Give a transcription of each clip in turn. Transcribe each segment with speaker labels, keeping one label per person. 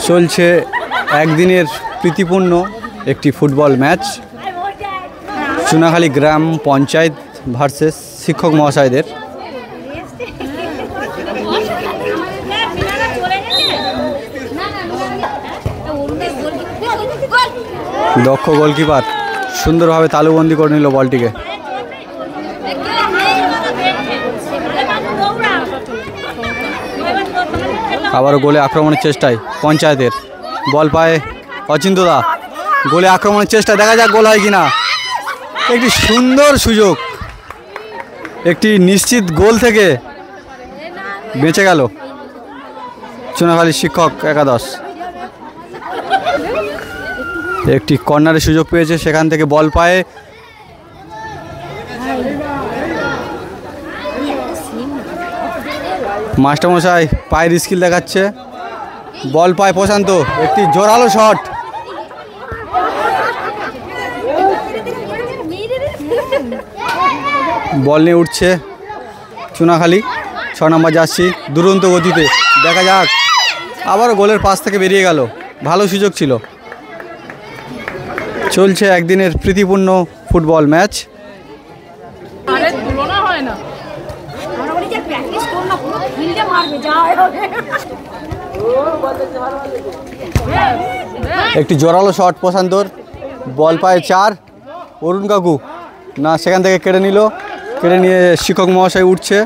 Speaker 1: চলছে একদিনের প্রীতিপূর্ণ একটি ফুটবল ম্যাচ চুনাখালী গ্রাম পঞ্চায়েত ভার্সেস শিক্ষক মহাশয়দের। দক্ষ গোলকিপার সুন্দরভাবে তালুবন্দি করে নিল বলটিকে। আবারও গোলে আক্রমণের চেষ্টায় পঞ্চায়েতের, বল পায় অচিন্তদা, গোলে আক্রমণের চেষ্টা, দেখা যাক গোল হয় কিনা। একটি সুন্দর সুযোগ, একটি নিশ্চিত গোল থেকে বেঁচে গেল চুনাখালী শিক্ষক একাদশ। একটি কর্নারের সুযোগ পেয়েছে, সেখান থেকে বল পায় মাস্টারমশাই, পায়ের স্কিল দেখাচ্ছে, বল পায় প্রশান্ত, একটি জোরালো শট, বল নিয়ে উঠছে চুনাখালী 6 নম্বর জার্সি দুরন্ত গতিতে, দেখা যাক। আবারও গোলের পাশ থেকে বেরিয়ে গেল, ভালো সুযোগ ছিল। চলছে একদিনের প্রীতিপূর্ণ ফুটবল ম্যাচ। একটি জোরালো শট প্রশান্তর, বল পায় 4, অরুণ কাকু না, সেখান থেকে কেড়ে নিল, কেড়ে নিয়ে শিক্ষক মহাশয় উঠছে।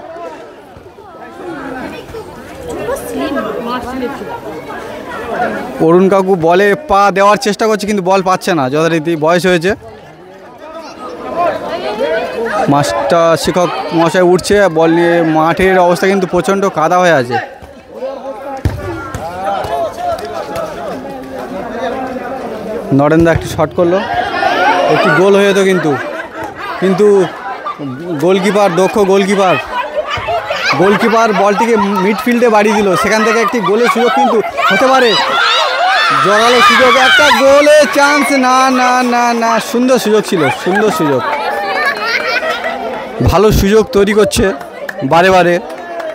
Speaker 1: অরুণ কাকু বলে পা দেওয়ার চেষ্টা করছে, কিন্তু বল পাচ্ছে না, যথারীতি বয়স হয়েছে। মাস্টার শিক্ষক মহাশয় উঠছে, বল নিয়ে, মাঠের অবস্থা কিন্তু প্রচণ্ড কাদা হয়ে আছে। নরেন্দা একটি শট করলো, একটি গোল হয়ে যেত কিন্তু গোলকিপার, দক্ষ গোলকিপার বলটিকে মিডফিল্ডে বাড়িয়ে দিল, সেখান থেকে একটি গোলের সুযোগ কিন্তু হতে পারে, জোরালো সুযোগ, একটা গোলের চান্স, না না না না, সুন্দর সুযোগ ছিল, সুন্দর সুযোগ, ভালো সুযোগ তৈরি করছে বারে বারে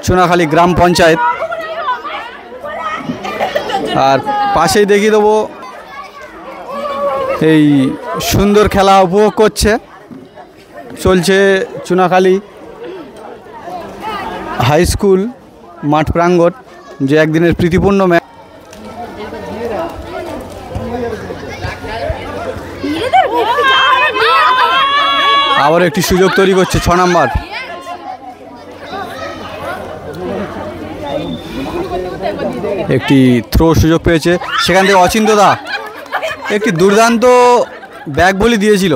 Speaker 1: চুনাখালী গ্রাম পঞ্চায়েত। আর পাশেই দেখিয়ে দেবো এই সুন্দর খেলা উপভোগ করছে, চলছে চুনাখালী হাই স্কুল মাঠ প্রাঙ্গণ, যে একদিনের প্রীতিপূর্ণ ম্যাচ। আবার একটি সুযোগ তৈরি করছে 6 নম্বর, একটি থ্রো সুযোগ পেয়েছে, সেখান থেকে অচিন্তদা একটি দুর্দান্ত ব্যাক বলি দিয়েছিল,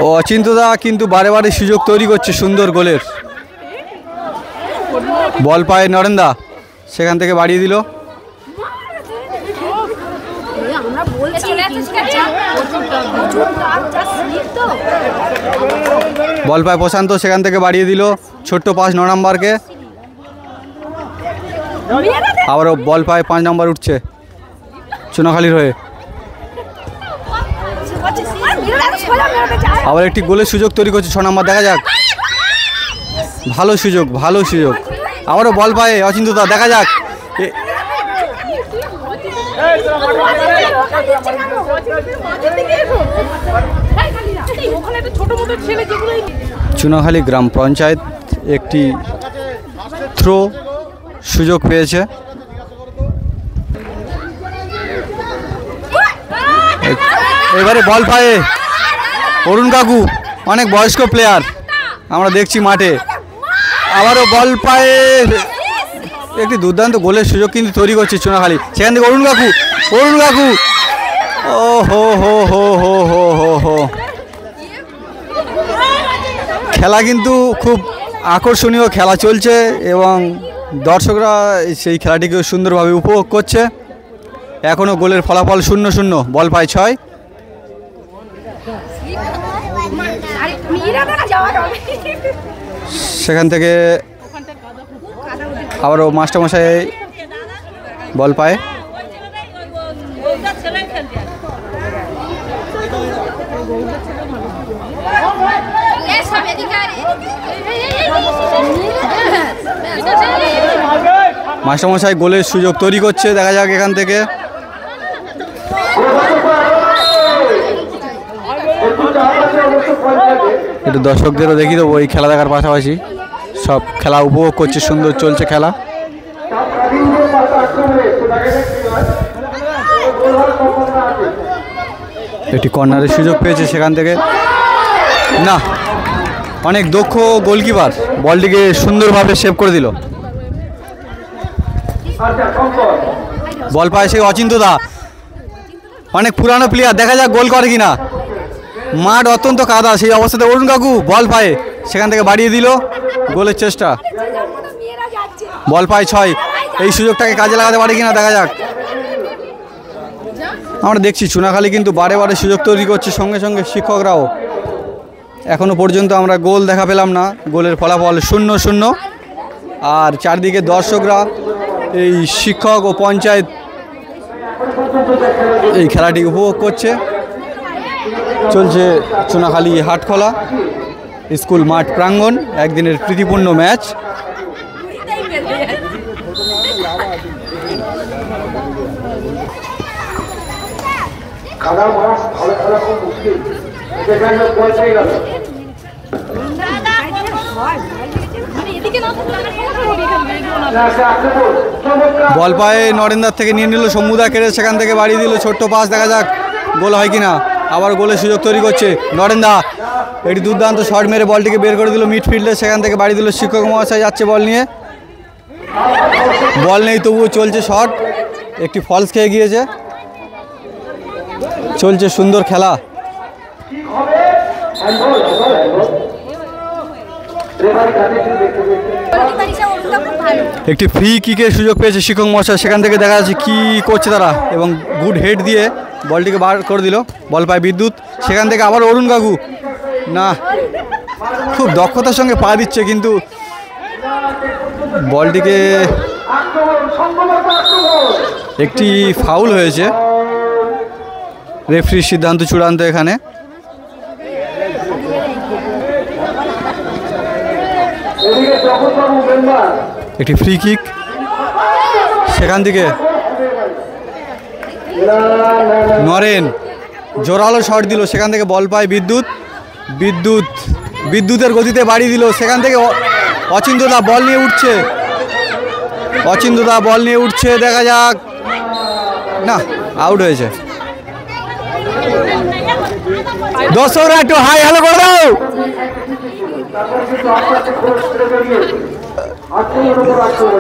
Speaker 1: ও অচিন্তদা কিন্তু বারে বারে সুযোগ তৈরি করছে সুন্দর গোলের। বল পায় নরেন্দা, সেখান থেকে বাড়িয়ে দিল, বল পায় প্রশান্ত, সেখান থেকে বাড়িয়ে দিল, ছোট্ট পাস 9 নম্বরকে। আবারও বল পায় 5 নম্বর, উঠছে চুনাখালীর হয়ে। আবার একটি গোলের সুযোগ তৈরি করছে 6 নম্বর, দেখা যাক, ভালো সুযোগ, ভালো সুযোগ। আবারও বল পায় অচিন্তদা, দেখা যাক, চুনাখালী গ্রাম পঞ্চায়েত একটি থ্রো সুযোগ পেয়েছে, এবারে বল পায়ে অরুণ কাকু, অনেক বয়স্ক প্লেয়ার আমরা দেখছি মাঠে। আবারও বল পায়ে একটি দুর্দান্ত গোলের সুযোগ কিন্তু তৈরি করছে চুনাখালী, সেখান থেকে অরুণ কাকু, ও হো হো হো হো হো হো হো, খেলা কিন্তু খুব আকর্ষণীয় খেলা চলছে এবং দর্শকরা সেই খেলাটিকে সুন্দরভাবে উপভোগ করছে। এখনও গোলের ফলাফল 0-0, বল পায় 6। সেখান থেকে আবারও মাস্টারমশাই বল পায়। মাস্টারমশাই গোলের সুযোগ তৈরি করছে, দেখা যাক এখান থেকে। একটু দর্শকদেরও দেখিয়ে দেবো এই খেলা দেখার পাশাপাশি সব খেলা উপভোগ করছে, সুন্দর চলছে খেলা। একটি কর্নারের সুযোগ পেয়েছে সেখান থেকে, না অনেক দক্ষ গোলকিপার বলটিকে সুন্দরভাবে সেভ করে দিল। বল পায় সেই অচিন্তদা, অনেক পুরানো প্লেয়ার, দেখা যাক গোল করে কিনা। মাঠ অত্যন্ত কাদা, সেই অবস্থাতে অরুণ কাকু বল পায় সেখান থেকে বাড়িয়ে দিল, গোলের চেষ্টা। বল পায় 6, এই সুযোগটাকে কাজে লাগাতে পারে কিনা দেখা যাক। আমরা দেখছি চুনাখালী কিন্তু বারে বারে সুযোগ তৈরি করছে, সঙ্গে সঙ্গে শিক্ষকরাও। এখনও পর্যন্ত আমরা গোল দেখা পেলাম না, গোলের ফলাফল 0-0। আর চারদিকে দর্শকরা, এই শিক্ষক ও পঞ্চায়েত এই খেলাটি উপভোগ করছে। চলছে চুনাখালী হাটখোলা স্কুল মাঠ প্রাঙ্গণ, একদিনের প্রীতিপূর্ণ ম্যাচ। বল পায়ে নরেন্দার থেকে নিয়ে নিল সমুদা, কেড়ে সেখান থেকে বাড়িয়ে দিল, ছোট্ট পাস, দেখা যাক গোল হয় কিনা। আবার গোলের সুযোগ তৈরি করছে নরেন্দা, এটি দুর্দান্ত শট মেরে বলটিকে বের করে দিল মিডফিল্ডে, সেখান থেকে বাড়িয়ে দিল শিক্ষক মহাশয়, যাচ্ছে বল নিয়ে, বল নেই তবুও চলছে শট, একটি ফলস খেয়ে গিয়েছে। চলছে সুন্দর খেলা। একটি ফ্রি কিকের সুযোগ পেয়েছে শিক্ষক মহাশয়, সেখান থেকে দেখা যাচ্ছে কি করছে তারা, এবং গুড হেড দিয়ে বলটিকে বার করে দিল। বল পায় বিদ্যুৎ, সেখান থেকে আবার অরুণ কাকু, না খুব দক্ষতার সঙ্গে পা দিচ্ছে, কিন্তু বলটিকে একটি ফাউল হয়েছে, রেফারির সিদ্ধান্ত চূড়ান্ত এখানে। একটি ফ্রি কিক, সেখান থেকে নরেন জোরালো শট দিল, সেখান থেকে বল পায় বিদ্যুতের গতিতে বাড়িয়ে দিল, সেখান থেকে অচিন্তদা বল নিয়ে উঠছে, দেখা যাক, না আউট হয়েছে। দর্শকরা একটু হাই হ্যালো করে দাও।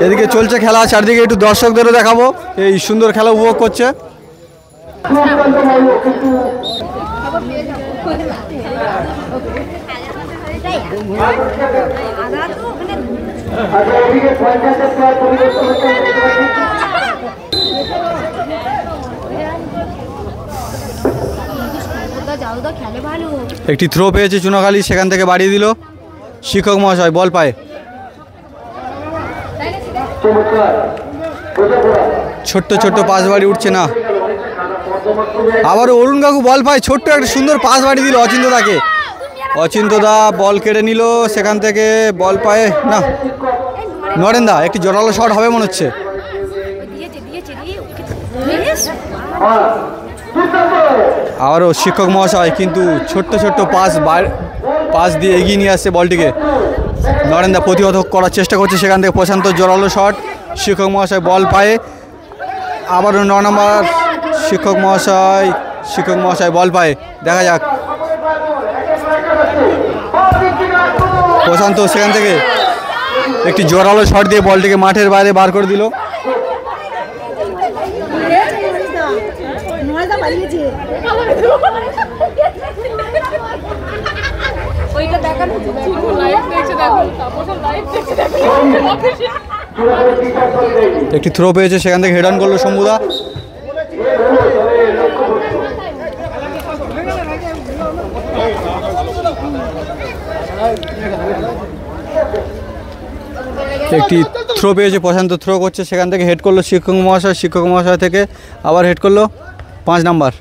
Speaker 1: এদিকে চলছে খেলা, চারদিকে একটু দর্শকদেরও দেখাবো এই সুন্দর খেলা উপভোগ করছে। একটি থ্রো পেয়েছে চুনাখালী, সেখান থেকে বাড়িয়ে দিল শিক্ষক মহাশয়, বল পায়, ছোট্ট পাস বাড়ি উঠছে না। আবারও অরুণ কাকু বল পায়, ছোট্ট একটা সুন্দর পাস বাড়ি দিল অচিন্তদাকে, অচিন্তদা বল কেড়ে নিল, সেখান থেকে বল পায় না নরেন্দা, একটি জোরালো শট হবে মনে হচ্ছে। আবারও শিক্ষক মহাশয় কিন্তু ছোট্ট পাস দিয়ে এগিয়ে নিয়ে আসছে বলটিকে, নরেন্দা প্রতিহত করার চেষ্টা করছে, সেখান থেকে প্রশান্ত জোরালো শট, শিক্ষক মহাশয় বল পায়, আবারও 9 নম্বর শিক্ষক মহাশয় বল পায়, দেখা যাক প্রশান্ত সেখান থেকে একটি জোরালো শট দিয়ে বলটিকে মাঠের বাইরে বার করে দিল। একটি থ্রো পেয়েছে, সেখান থেকে হেড অন করলো শম্ভুদা। একটি থ্রো পেয়েছে, প্রশান্ত থ্রো করছে, সেখান থেকে হেড করলো শিক্ষক মহাশয়। শিক্ষক মহাশয় থেকে আবার হেড করলো 5 নাম্বার।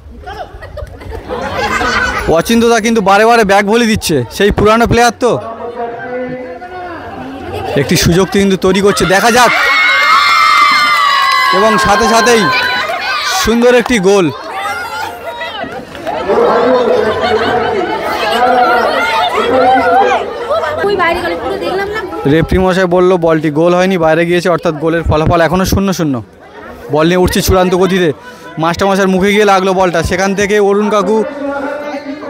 Speaker 1: অচিন্তদা কিন্তু বারে বারে ব্যাগ ভলি দিচ্ছে, সেই পুরানো প্লেয়ার তো। একটি সুযোগ কিন্তু তৈরি করছে, দেখা যাক। এবং সাথে সাথেই সুন্দর একটি গোল। রেফরি মশাই বলল বলটি গোল হয়নি, বাইরে গিয়েছে, অর্থাৎ গোলের ফলাফল এখনও 0-0। বল নিয়ে উঠছে চূড়ান্ত গতিতে, মাস্টারমশাইয়ের মুখে গিয়ে লাগলো বলটা। সেখান থেকে অরুণ কাকু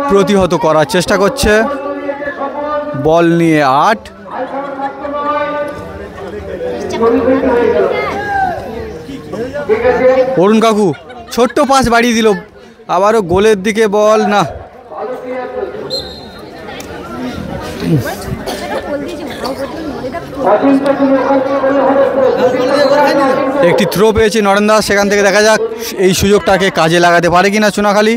Speaker 1: প্রতিহত করার চেষ্টা করছে। বল নিয়ে 8। অরুণ কাকু ছোট্ট পাস বাড়িয়ে দিল, আবারও গোলের দিকে বল না। একটি থ্রো পেয়েছে নরেন দাস, সেখান থেকে দেখা যাক এই সুযোগটাকে কাজে লাগাতে পারে কিনা চুনাখালী।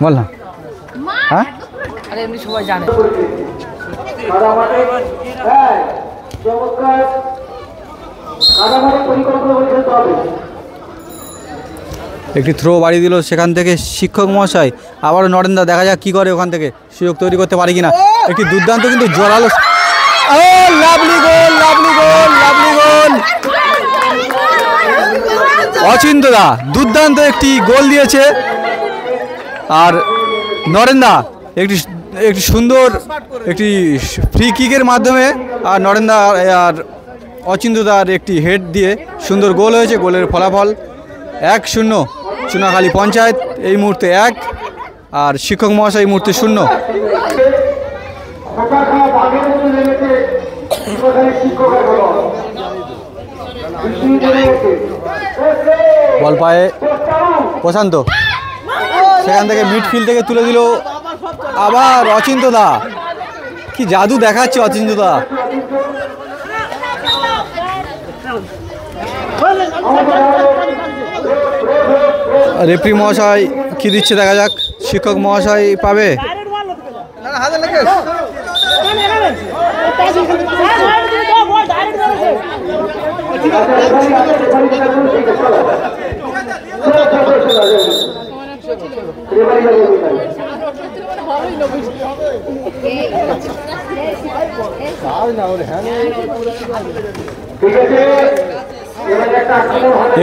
Speaker 1: বল না, হ্যাঁ এমনি সবাই জানে। একটি থ্রো বাড়িয়ে দিল, সেখান থেকে শিক্ষক মহাশয়। আবারও নরেন্দা, দেখা যাক কি করে ওখান থেকে সুযোগ তৈরি করতে পারে কিনা। একটি দুর্দান্ত কিন্তু জোরালো, lovely goal, lovely goal, lovely goal. অচিন্তদা দুর্দান্ত একটি গোল দিয়েছে, আর নরেন্দা একটি সুন্দর একটি ফ্রি কিকের মাধ্যমে, আর নরেন্দা আর অচিন্তদার একটি হেড দিয়ে সুন্দর গোল হয়েছে। গোলের ফলাফল 1-0। চুনাখালী পঞ্চায়েত এই মুহূর্তে 1, আর শিক্ষক মহাশয় এই মুহূর্তে 0। বল পায়ে প্রশান্ত, সেখান থেকে মিডফিল্ড থেকে তুলে দিল আবার অচিন্তদা। কি জাদু দেখাচ্ছে অচিন্তদা। রেফরি মহাশয় কি দিচ্ছে দেখা যাক। শিক্ষক মহাশয় পাবে।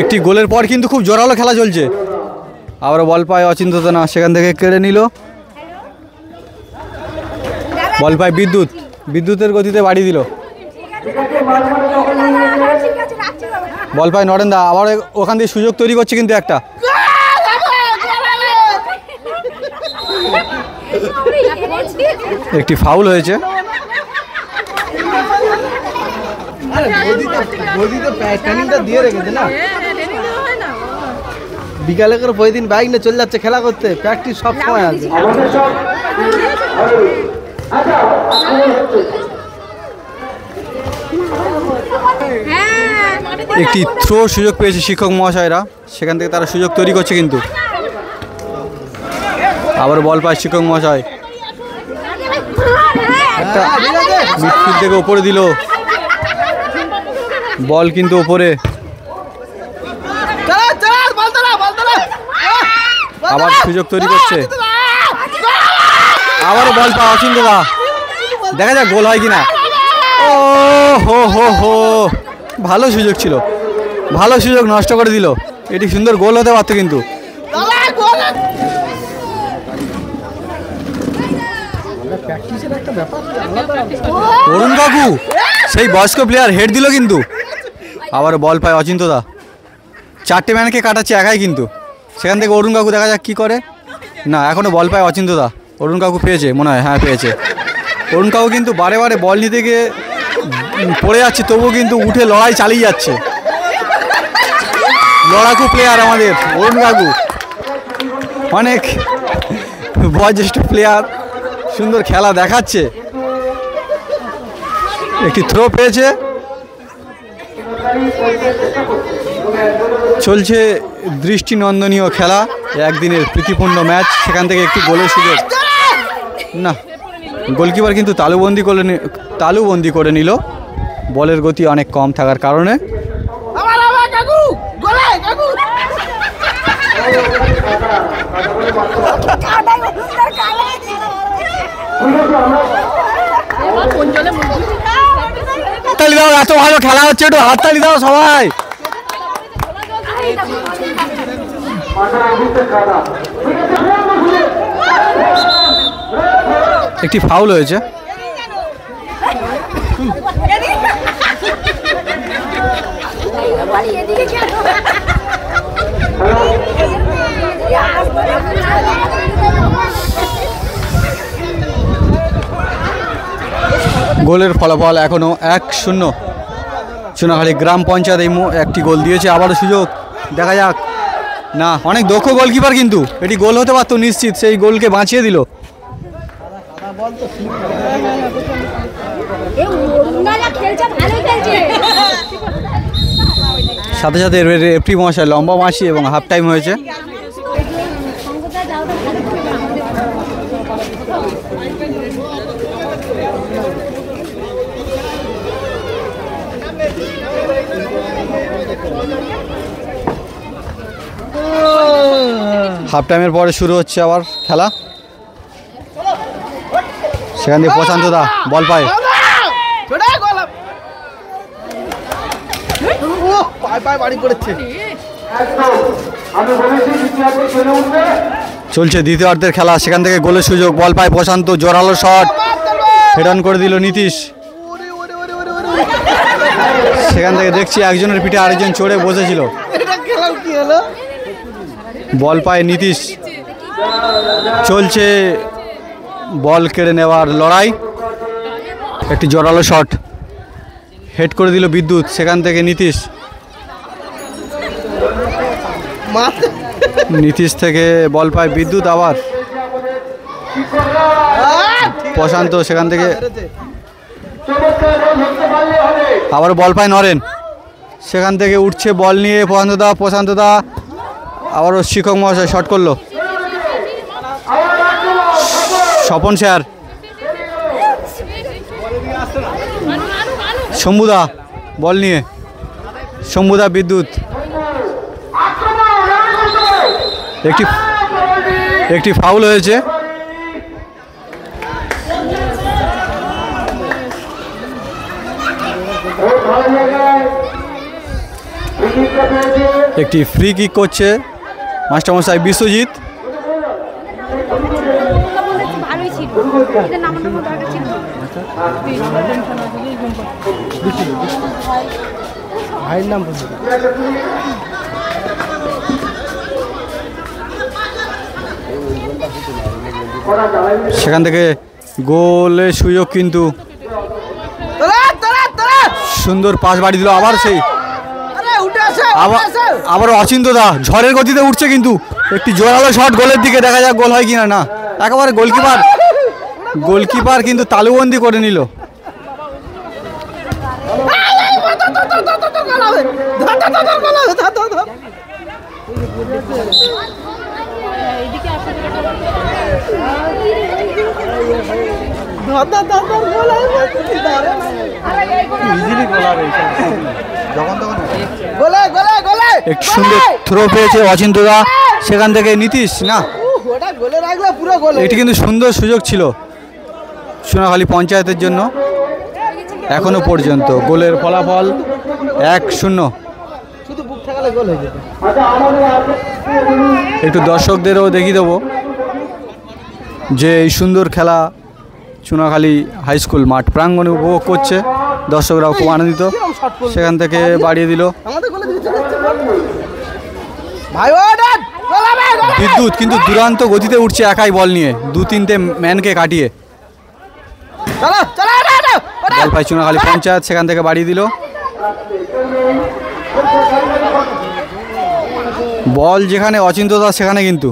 Speaker 1: একটি গোলের পর কিন্তু খুব জোরালো খেলা চলছে। আবার বল পায় অচিন্তদা, না সেখান থেকে কেড়ে নিল। বল পায় বিদ্যুৎ, বিদ্যুতের গতিতে বাড়িয়ে দিল। বল পায় নরেন্দা, আবার ওখান দিয়ে সুযোগ তৈরি করছে কিন্তু একটা। একটি ফাউল হয়েছে।
Speaker 2: বিকালে করে প্রতিদিন বাইক নিয়ে চলে যাচ্ছে খেলা করতে, প্র্যাকটিস সব সময় আছে।
Speaker 1: একটি থ্রো সুযোগ পেয়েছে শিক্ষক মহাশয়রা, সেখান থেকে তারা সুযোগ তৈরি করছে কিন্তু। আবার বল পায় শিক্ষক মহাশয়, একটা মিডফিল্ড থেকে ওপরে দিল বল, কিন্তু ওপরে আবার সুযোগ তৈরি করছে। আবার বল পা অচিন্তদা, দেখা যাক গোল হয় কিনা। ও হো হো হো, ভালো সুযোগ ছিল, ভালো সুযোগ নষ্ট করে দিল। এটি সুন্দর গোল হতে পারত কিন্তু। অরুণ কাকু সেই বয়স্ক প্লেয়ার হেড দিল কিন্তু। আবার বল পায় অচিন্তদা, 4টে ম্যানকে কাটাচ্ছে একাই কিন্তু। সেখান থেকে অরুণ কাকু দেখা যাক কী করে। না, এখনও বল পায় অচিন্তদা। অরুণ কাকু পেয়েছে মনে হয়, হ্যাঁ পেয়েছে। অরুণ কাকু কিন্তু বারে বারে বল নিতে গিয়ে পড়ে যাচ্ছে, তবুও কিন্তু উঠে লড়াই চালিয়ে যাচ্ছে। লড়াকু প্লেয়ার আমাদের অরুণ কাকু, অনেক বয়োজ্যেষ্ঠ প্লেয়ার, সুন্দর খেলা দেখাচ্ছে। একটি থ্রো পেয়েছে, চলছে দৃষ্টিনন্দনীয় খেলা, একদিনের প্রীতিপূর্ণ ম্যাচ। সেখান থেকে একটি গোলের সুযোগ, না গোলকিপার কিন্তু তালুবন্দি করে নিল বলের গতি অনেক কম থাকার কারণে। হাততালি দাও, এত ভালো খেলা হচ্ছে, একটু হাততালি দাও সবাই। একটি ফাউল হয়েছে। গোলের ফলাফল এখনো 1-0। চুনাখালী গ্রাম পঞ্চায়েত এই একটি গোল দিয়েছে, আবারও সুযোগ, দেখা যাক। না, অনেক দক্ষ গোলকিপার, কিন্তু এটি গোল হতে পারতো নিশ্চিত, সেই গোলকে বাঁচিয়ে দিল। সাথে সাথে রেফরি মহাশয় লম্বা মাসি এবং হাফ টাইম হয়েছে। হাফ টাইমের পরে শুরু হচ্ছে আবার খেলা। সেখান দিয়ে প্রশান্ত দা বল পায়, চলছে দ্বিতীয়ার্ধের খেলা। সেখান থেকে গোলের সুযোগ, বল পায় প্রশান্ত, জোরালো শট, হেড অন করে দিল নীতিশ। সেখান থেকে দেখছি একজনের পিঠে আরেকজন চড়ে বসেছিল। বল পায় নীতিশ, চলছে বল কেড়ে নেওয়ার লড়াই। একটি জোরালো শট, হেড করে দিল বিদ্যুৎ। সেখান থেকে নীতিশ থেকে বল পায় বিদ্যুৎ, আবার প্রশান্ত, সেখান থেকে আবার বল পায় নরেন। সেখান থেকে উঠছে বল নিয়ে প্রশান্ত দা আবারও শিক্ষক মহাশয় শট করলো। স্বপন স্যার, শম্ভুদা বল নিয়ে, শম্ভুদা বিদ্যুৎ, একটি ফাউল হয়েছে। একটি ফ্রি কিক করছে মাস্টারমশাই বিশ্বজিৎ।
Speaker 2: ভাইয়ের নাম
Speaker 1: সেখান থেকে গোলের সুযোগ, কিন্তু সুন্দর পাস বাড়ি দিল। আবার সেই আবার অচিন্তদা ঝড়ের গতিতে উঠছে, কিন্তু একটি জোরালো শট গোলের দিকে, দেখা যাক গোল হয় কিনা। না, একেবারে গোলকিপার কিন্তু তালুবন্দি করে নিল। একটু সুন্দর থ্রো পেয়েছে অচিন্তদা, সেখান থেকে নীতিশ। না, এটি কিন্তু সুন্দর সুযোগ ছিল চুনাখালী পঞ্চায়েতের জন্য। এখনো পর্যন্ত গোলের ফলাফল 1-0। একটু দর্শকদেরও দেখিয়ে দেবো যে এই সুন্দর খেলা চুনাখালী হাই স্কুল মাঠ প্রাঙ্গণে উপভোগ করছে। দর্শকরাও খুব আনন্দিত। সেখান থেকে বাড়িয়ে দিল বিদ্যুৎ, কিন্তু দুরান্ত গতিতে উঠছে একাই বল নিয়ে, 2-3টে ম্যানকে কাটিয়ে। বল পায় চুনাখালী পঞ্চায়েত, সেখান থেকে বাড়িয়ে দিল। বল যেখানে অচিন্ত দাস সেখানে কিন্তু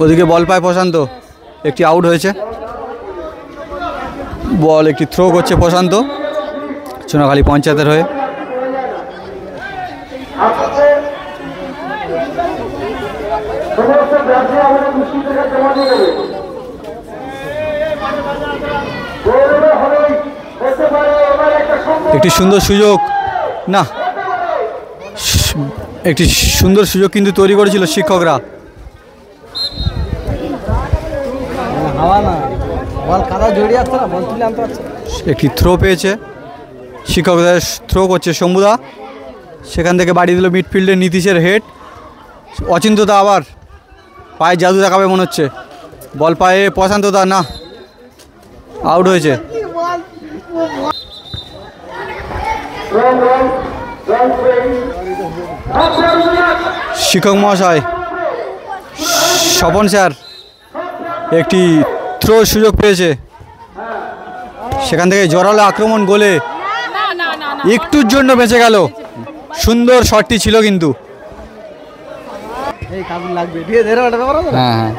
Speaker 1: ওদিকে বল পায় প্রশান্ত, একটি আউট হয়েছে। বল একটি থ্রো করছে প্রশান্ত চুনাখালী পঞ্চায়েতের হয়ে। একটি সুন্দর সুযোগ, না একটি সুন্দর সুযোগ কিন্তু তৈরি করেছিল শিক্ষকরা।
Speaker 2: হাওয়া না, বল কাদা জড়িয়ে আসছে না, বল তুলে আনতে পারছে।
Speaker 1: একটি থ্রো পেয়েছে শিক্ষকদের, থ্রো করছে শম্ভুদা, সেখান থেকে বাড়িয়ে দিল মিডফিল্ডে নীতিশের হেড। অচিন্তদা আবার পায়ে জাদু দেখাবে মনে হচ্ছে, বল পায়ে প্রশান্তদা, না আউট হয়েছে। শিক্ষক মহাশয় স্বপন স্যার একটি থ্রো সুযোগ পেয়েছে, সেখান থেকে জোরালো আক্রমণ গোলে একটুর জন্য বেঁচে গেল। সুন্দর শটটি ছিল কিন্তু।
Speaker 2: এই কাবুল লাগবে দিয়ে ধরে ওটা ব্যাপার আছে না?
Speaker 1: হ্যাঁ হ্যাঁ,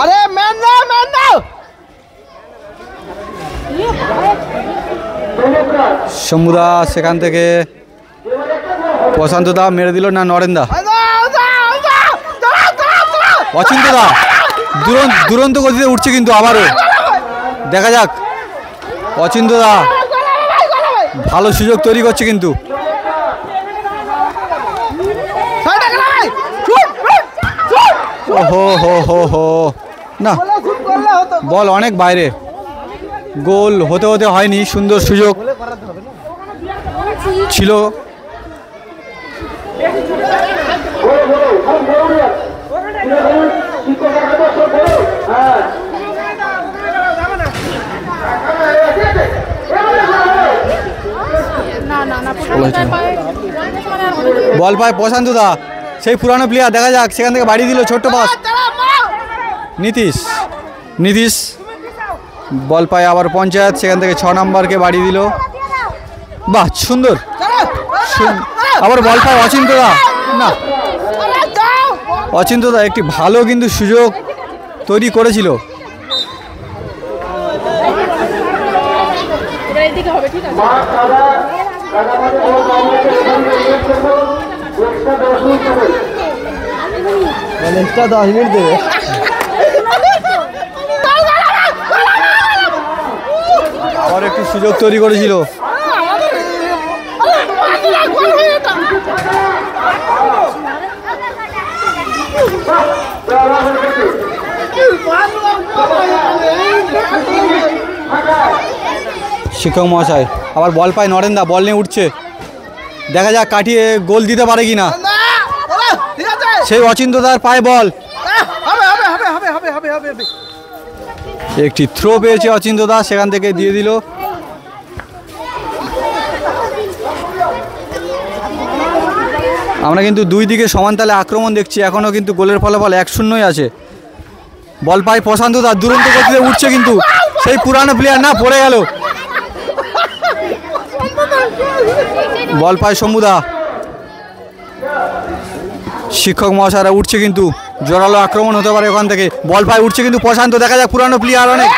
Speaker 2: আরে ম্যান নাও, ম্যান নাও।
Speaker 1: শম্ভুদা সেখান থেকে প্রশান্তদা মেরে দিল, না নরেন্দা, অচিন্তদা দুরন্ত গতিতে উঠছে কিন্তু আবারও দেখা যাক। অচিন্তদা ভালো সুযোগ তৈরি করছে কিন্তু। ওহো হো হো হো, না বল অনেক বাইরে, গোল হতে হতে হয়নি। সুন্দর সুযোগ ছিল। বল পায় প্রশান্তদা, সেই পুরানো প্লেয়ার, দেখা যাক সেখান থেকে বাড়িয়ে দিল ছোট্ট পাস নীতিশ। বল পায় আবার পঞ্চায়েত, সেখান থেকে 6 নম্বরকে বাড়িয়ে দিল। বাহ সুন্দর, আবার বল পায় অচিন্তদা, না অচিন্তদা একটি ভালো কিন্তু সুযোগ তৈরি করেছিল।
Speaker 2: এক্সট্রা 10 মিনিট দেবে।
Speaker 1: আবার একটু সুযোগ তৈরি করেছিল। শিক্ষক মহাশয় আবার বল পায় নরেন্দা, বল নিয়ে উঠছে, দেখা যাক কাটিয়ে গোল দিতে পারে কিনা। সেই অচিন্তদার পায়ে বল, একটি থ্রো পেয়েছে অচিন্তদা, সেখান থেকে দিয়ে দিল। আমরা কিন্তু দুই দিকে সমান তালে আক্রমণ দেখছি, এখনও কিন্তু গোলের ফলাফল 1-0 আছে। বল পায় প্রশান্তদা, দুরন্ত গতিতে উঠছে কিন্তু সেই পুরানো প্লেয়ার, না পড়ে গেল। বল পায় শম্ভুদা, শিক্ষক মহাশয়রা উঠছে কিন্তু জোরালো আক্রমণ হতে পারে ওখান থেকে। বল পায় উঠছে কিন্তু প্রশান্ত, দেখা যাক পুরানো প্লেয়ার অনেক,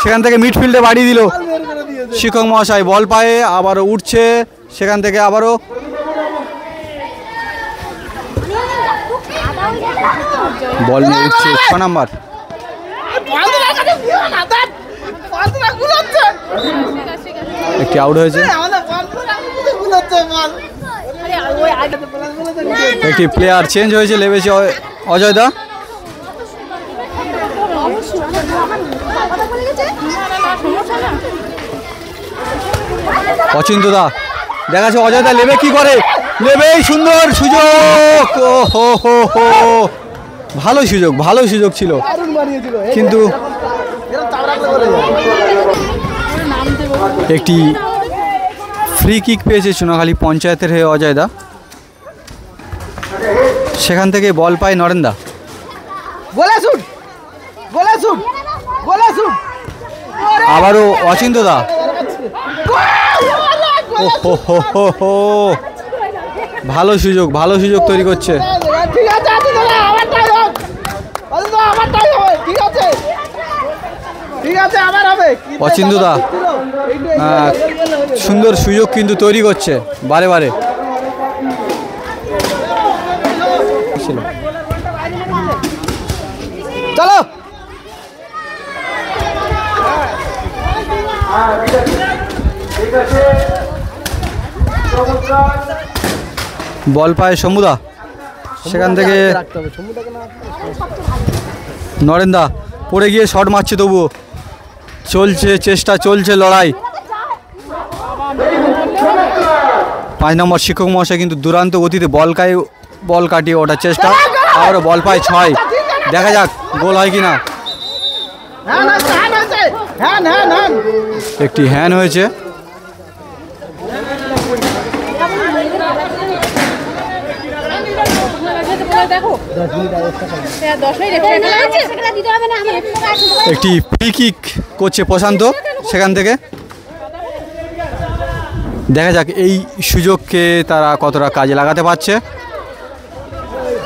Speaker 1: সেখান থেকে মিডফিল্ডে বাড়িয়ে দিল শিক্ষক মহাশয়। বল পায়ে আবারও উঠছে, সেখান থেকে আবারও বল নিয়ে উঠছে 6 নম্বর। একটি আউট হয়েছে, একটি প্লেয়ার চেঞ্জ হয়েছে, লেবেছে অজয় দা। অচিন্তদা, দেখা যাচ্ছে অজয় দা লেবে কি করে, লেবেই সুন্দর সুযোগ, ও হো হো হো, ভালো সুযোগ ছিল কিন্তু একটি ফ্রি কিক পেয়েছে চুনাখালী পঞ্চায়েতের হয়ে অজয় দা, সেখান থেকে বল পায় নরেন্দা।
Speaker 2: গোলে শুট, গোলে শুট, গোলে শুট।
Speaker 1: আবারও অচিন্ত দা। ভালো সুযোগ, ভালো সুযোগ তৈরি করছে।
Speaker 2: ঠিক আছে, আবার টাই হোক, আবার টাই হবে। ঠিক আছে, ঠিক আছে, আবার হবে।
Speaker 1: অচিন্ত দা সুন্দর সুযোগ কিন্তু তৈরি করছে বারে বারে।
Speaker 2: চলো
Speaker 1: বল পায় শম্ভুদা, সেখান থেকে নরেন্দা পড়ে গিয়ে শট মারছে, তবুও চলছে চেষ্টা, চলছে লড়াই। 5 নম্বর শিক্ষক মহাশয় কিন্তু দুরান্ত গতিতে বল কাটিয়ে ওঠার চেষ্টা, আবারও বল পায় 6। দেখা যাক গোল হয় কিনা। একটি হ্যান্ড হয়েছে। একটি ফ্রি কিক করছে প্রশান্ত, সেখান থেকে দেখা যাক এই সুযোগকে তারা কতটা কাজে লাগাতে পারছে।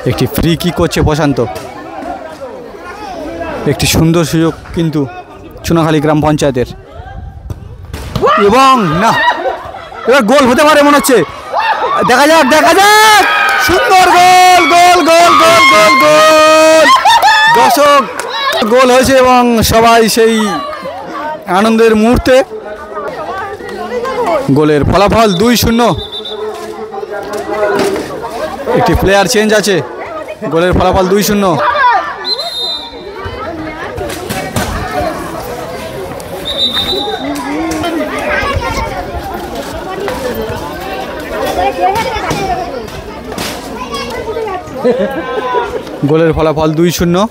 Speaker 1: একটি ফ্রি কিক করছে প্রশান্ত, একটি সুন্দর সুযোগ কিন্তু চুনাখালী গ্রাম পঞ্চায়েতের, এবং না এবার গোল হতে পারে মনে হচ্ছে। দেখা যাক, দেখা যাক, সুন্দর গোল, গোল গোল গোল গোল গোল। দর্শক গোল হয়েছে এবং সবাই সেই আনন্দের মুহূর্তে। গোলের ফলাফল 2-0। একটি প্লেয়ার চেঞ্জ আছে। গোলের ফলাফল 2-0। গোলের ফলাফল 2-0।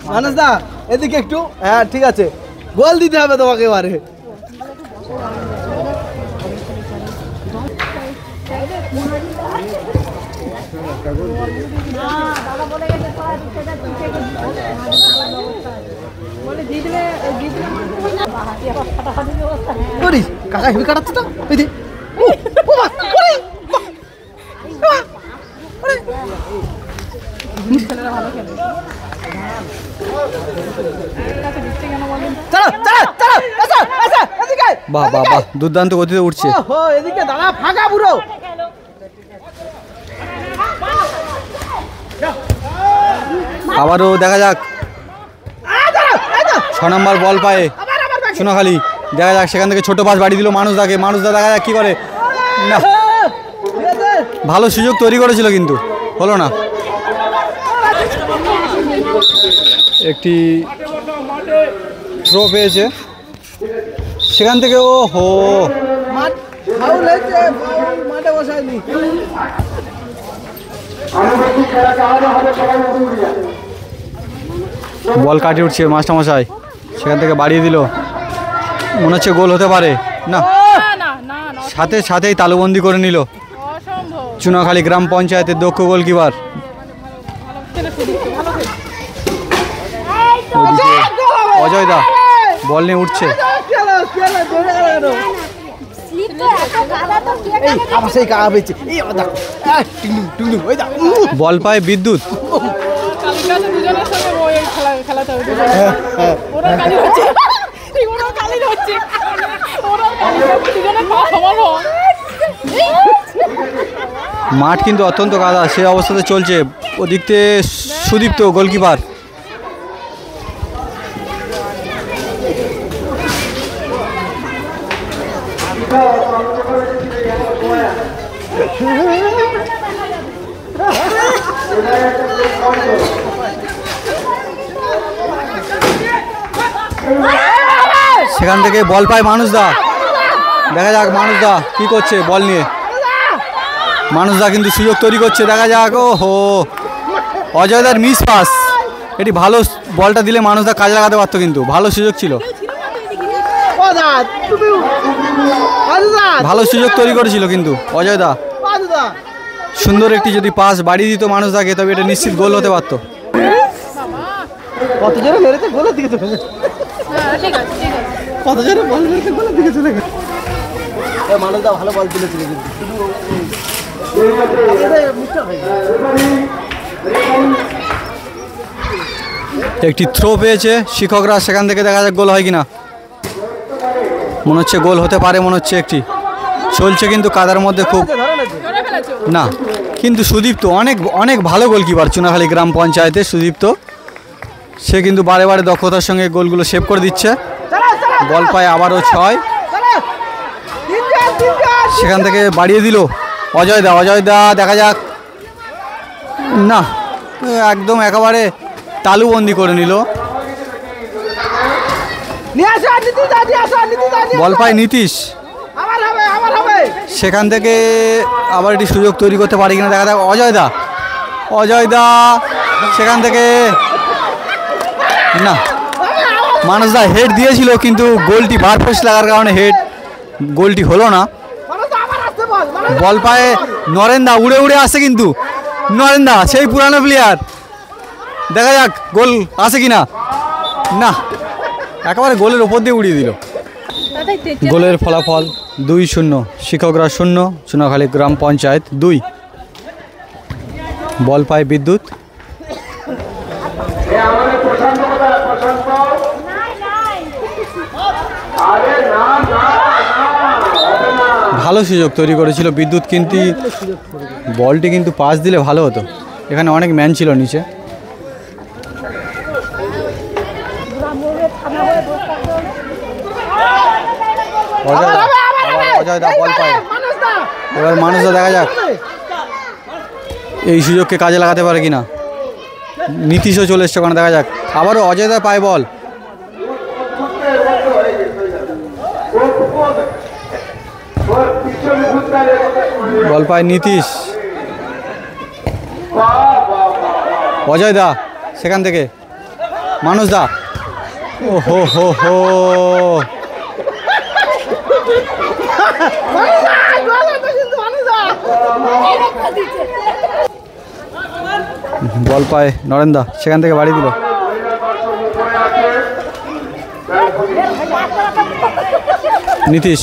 Speaker 1: মানুষ
Speaker 2: দা এদিকে একটু। হ্যাঁ ঠিক আছে, গোল দিতে হবে তোমাকে এবারে। কাকা হেবি কাটাচ্ছে তো।
Speaker 1: বাহ বাহ বাহ, দুর্দান্ত গতিতে উঠছে।
Speaker 2: এদিকে দাঁড়া, ফাঁকা পুরো।
Speaker 1: আবারও দেখা যাক, 6 নম্বর বল পায়ে চুনাখালী। দেখা যাক, সেখান থেকে ছোট পাস বাড়ি দিল মানুষদাকে। মানুষদা দেখা যাক কি করে। না, ভালো সুযোগ তৈরি করেছিল কিন্তু হলো না। একটি থ্রো পেয়েছে সেখান থেকে। ও হো,
Speaker 2: মাঠে বসায়নি।
Speaker 1: বল কাটিয়ে উঠছে মাস্টারমশাই, সেখান থেকে বাড়িয়ে দিল। মনে হচ্ছে গোল হতে পারে। না, সাথে সাথেই তালুবন্দি করে নিল চুনাখালী গ্রাম পঞ্চায়েতের দক্ষ গোলকিপার। অজয় দা বল নিয়ে উঠছে। বল পায় বিদ্যুৎ। মাঠ কিন্তু অত্যন্ত কাদা, সে অবস্থাতে চলছে। ওদিক থেকে সুদীপ্ত গোলকিপার। সেখান থেকে বল পায় মানুষদা। দেখা যাক মানুষদা কি করছে বল নিয়ে। মানুষদা কিন্তু সুযোগ তৈরি করছে, দেখা যাক। ও হো, অজয়দার মিস পাস। এটি ভালো বলটা দিলে মানুষদা কাজে লাগাতে পারতো, কিন্তু ভালো সুযোগ ছিল।
Speaker 2: দাদা তুমি দাদা
Speaker 1: ভালো সুযোগ তৈরি করেছিল কিন্তু অজয় দা
Speaker 2: দাদা
Speaker 1: সুন্দর একটি যদি পাস বাড়িয়ে দিত মানুষ দাকে তবে এটা নিশ্চিত গোল হতে পারতো।
Speaker 2: কত জোরে মেরেছে গোলের দিকে চলে গেছে কত জোরে বল মেরেছে গোলের দিকে চলে গেছে মানুষ দা ভালো বল তুলেছিল কিন্তু
Speaker 1: একটি থ্রো পেয়েছে শিক্ষকরা, সেখান থেকে দেখা যাক গোল হয় কিনা। মনে হচ্ছে গোল হতে পারে, মনে হচ্ছে একটি চলছে কিন্তু কাদার মধ্যে খুব না, কিন্তু সুদীপ্ত অনেক অনেক ভালো গোলকিপার চুনাখালী গ্রাম পঞ্চায়েতের সুদীপ্ত, সে কিন্তু বারে বারে দক্ষতার সঙ্গে গোলগুলো সেভ করে দিচ্ছে। বল পায় আবারও 6, সেখান থেকে বাড়িয়ে দিল অজয় দা দেখা যাক না, একদম একেবারে তালুবন্দি করে নিল। বল পায় নীতিশ, সেখান থেকে আবার একটি সুযোগ তৈরি করতে পারে কিনা দেখা যাক। অজয় দা সেখান থেকে না, মানুষ দা হেড দিয়েছিল কিন্তু গোলটি বার পোস্ট লাগার কারণে গোলটি হলো না। বল পায়ে নরেন্দা, উড়ে উড়ে আসে কিন্তু নরেন্দা সেই পুরানো প্লেয়ার, দেখা যাক গোল আসে কিনা। না, একেবারে গোলের ওপর দিয়ে উড়িয়ে দিল। গোলের ফলাফল 2-0, শিক্ষকরা 0, চুনাখালী গ্রাম পঞ্চায়েত 2। বল পায় বিদ্যুৎ, ভালো সুযোগ তৈরি করেছিল বিদ্যুৎ, কিন্তু বলটি কিন্তু পাস দিলে ভালো হতো, এখানে অনেক ম্যান ছিল নিচে। অজয় দা বল পায়, এবার মানুষ দেখা যাক এই সুযোগকে কাজে লাগাতে পারে কিনা। নীতিশও চলে এসছে ওখানে, দেখা যাক। আবারও অজয় দা পায় বল, বল পায় নীতিশ, অজয় দা সেখান থেকে মানুষ দা, ও হো হো হো, বল পায় নরেন্দা, সেখান থেকে বাড়ি দিল। নীতিশ,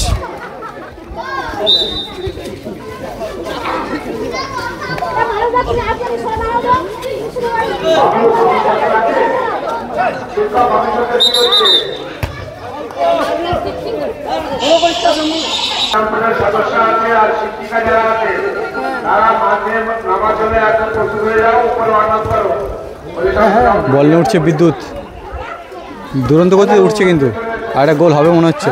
Speaker 3: সদস্য আছে আর শিক্ষিকা যারা আছে তারা মাঝে নামা চলে একদম প্রস্তুত হয়ে যাও, উপরে ওয়ার্ম করো।
Speaker 1: বল নিয়ে উঠছে বিদ্যুৎ, দুরন্ত গতিতে উঠছে কিন্তু আর একটা গোল হবে মনে হচ্ছে।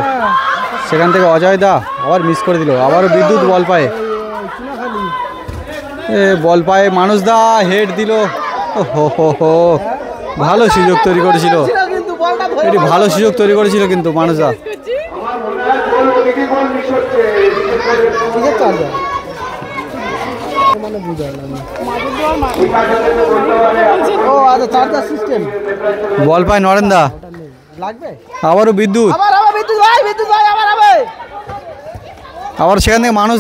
Speaker 1: সেখান থেকে অজয় দা আবার মিস করে দিল, আবারও বিদ্যুৎ বল পায়, বল পায় মানুষ দা হেড দিল। হো হো হো, ভালো সুযোগ তৈরি করেছিল, এটি ভালো সুযোগ তৈরি করেছিল কিন্তু মানুষ দা। বল পায় নরেন্দা, আবারও বিদ্যুৎ, আবার সেখান থেকে মানুষ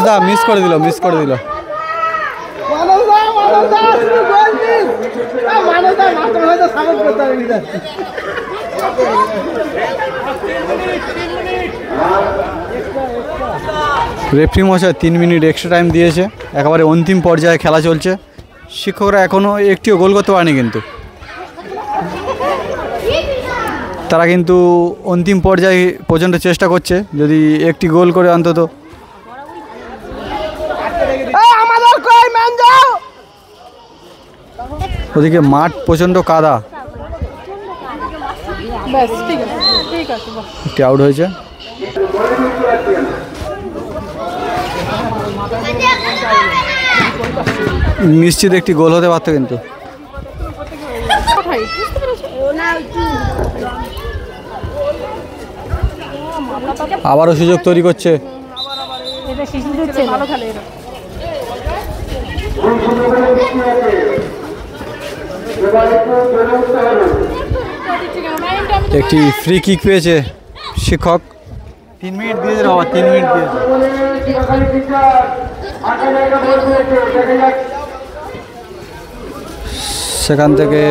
Speaker 1: দা মিস করে দিল। রেফারি মশাই 3 মিনিট এক্সট্রা টাইম দিয়েছে, একেবারে অন্তিম পর্যায়ে খেলা চলছে। শিক্ষকরা এখনও একটিও গোল করতে পারেনি, কিন্তু তারা কিন্তু অন্তিম পর্যায়ে পর্যন্ত চেষ্টা করছে, যদি একটি গোল করে অন্তত। ওদিকে মাঠ প্রচণ্ড কাদা, একটি আউট হয়েছে। নিশ্চিত একটি গোল হতে পারতো, কিন্তু আবারও সুযোগ তৈরি করছে। একটি ফ্রি কিক পেয়েছে শিক্ষক।
Speaker 2: 3 মিনিট দিয়েছে বাবা, 3 মিনিট দিয়েছে।
Speaker 1: সেখান থেকে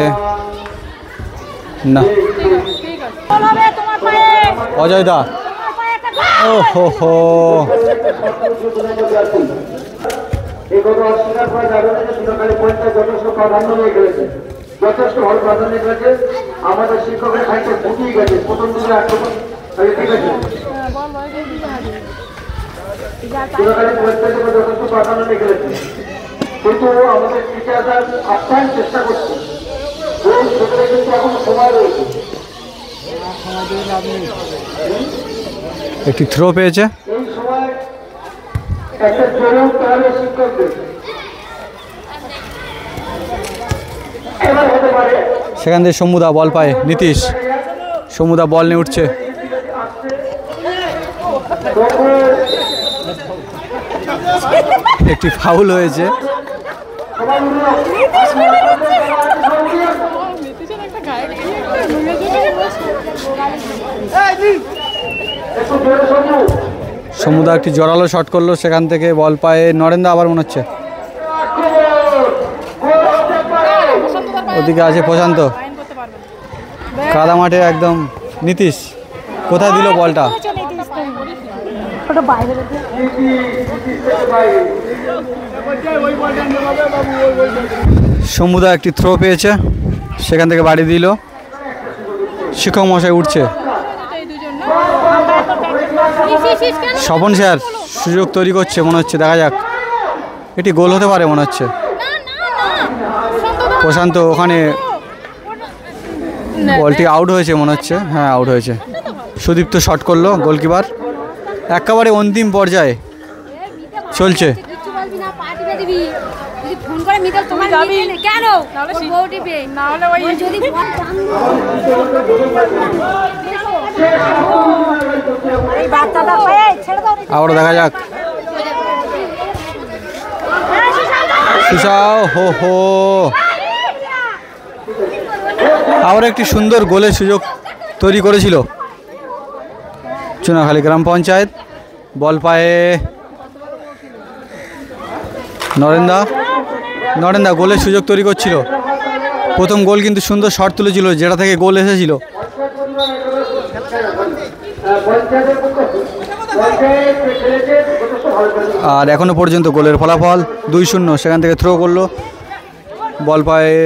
Speaker 1: না, অজয় দা, ও হো হো,
Speaker 3: এই কথা অস্বীকার করা যাবে না যে চুনাখালী পঞ্চায়েত যথেষ্ট প্রাধান্য নিয়ে খেলেছে, যথেষ্ট ভালো প্রাধান্য খেলেছে। আমাদের শিক্ষকের খাইতে ফুটিয়ে গেছে প্রথম দিকে আক্রমণ, ঠিক আছে। চুনাখালী পঞ্চায়েত যথেষ্ট প্রাধান্য নিয়ে খেলেছে, কিন্তু আমাদের টিচাররা আপ্রাণ চেষ্টা করছে। ওই সেখানে কিন্তু এখন সময় রয়েছে।
Speaker 1: একটি থ্রো পেয়েছে।
Speaker 3: এই সময় একটা জোরে উঠতে হবে শিক্ষকদের। এবার হতে পারে
Speaker 1: সেখান থেকে সমুদা বল পায়, নীতিশ সমুদা বল নিয়ে উঠছে। একটি ফাউল হয়েছে। সমুদা একটি জোরালো শট করলো, সেখান থেকে বল পায় নরেন্দা, আবার মনে হচ্ছে ওদিকে আছে প্রশান্ত, কাদা মাঠে একদম। নীতিশ কোথায় দিল বলটা? সমুদা একটি থ্রো পেয়েছে, সেখান থেকে বাড়ি দিল। শিক্ষক মশাই উঠছে। স্বপন স্যার সুযোগ তৈরি করছে মনে হচ্ছে, দেখা যাক, এটি গোল হতে পারে মনে হচ্ছে। প্রশান্ত ওখানে বলটি আউট হয়েছে মনে হচ্ছে, হ্যাঁ আউট হয়েছে। সুদীপ্ত শট করলো, গোলকিপার। একেবারে অন্তিম পর্যায়ে চলছে। আবার দেখা যাক, সুশাও হো হো, আবার একটি সুন্দর গোলের সুযোগ তৈরি করেছিল চুনাখালী গ্রাম পঞ্চায়েত। বল পায়ে নরেন্দা, নরেন্দা গোলের সুযোগ তৈরি করছিল। প্রথম গোল কিন্তু সুন্দর শট তুলেছিল, যেটা থেকে গোল এসেছিল। আর এখনো পর্যন্ত গোলের ফলাফল 2-0। সেখান থেকে থ্রো করলো, বল পায়ে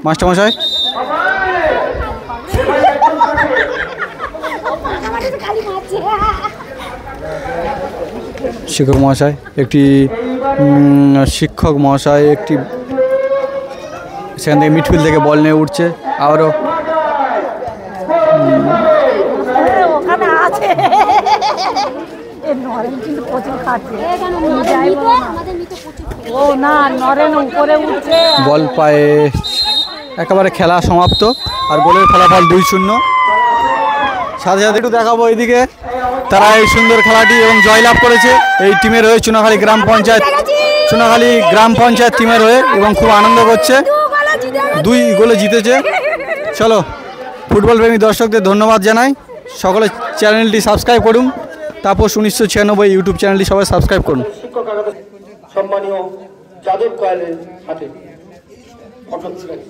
Speaker 1: মাস্টারমশাই। শিক্ষক মহাশয় একটি সেখান থেকে মিডফিল্ড থেকে বল নিয়ে উঠছে। আবারও বল পায়ে একেবারে খেলা সমাপ্ত, আর গোলের ফলাফল 2-0। সাথে সাথে একটু দেখাবো এইদিকে, তারা এই সুন্দর খেলাটি এবং জয়লাভ করেছে এই টিমের হয়ে, চুনাখালী গ্রাম পঞ্চায়েত টিমের হয়ে, এবং খুব আনন্দ করছে। 2 গোলে জিতেছে। চলো, ফুটবল প্রেমী দর্শকদের ধন্যবাদ জানাই। সকলে চ্যানেলটি সাবস্ক্রাইব করুন। তাপস 1996 ইউটিউব চ্যানেলটি সবাই সাবস্ক্রাইব করুন।
Speaker 3: সম্মানীয় যাদব কয়েলের হাতে পঞ্চায়েত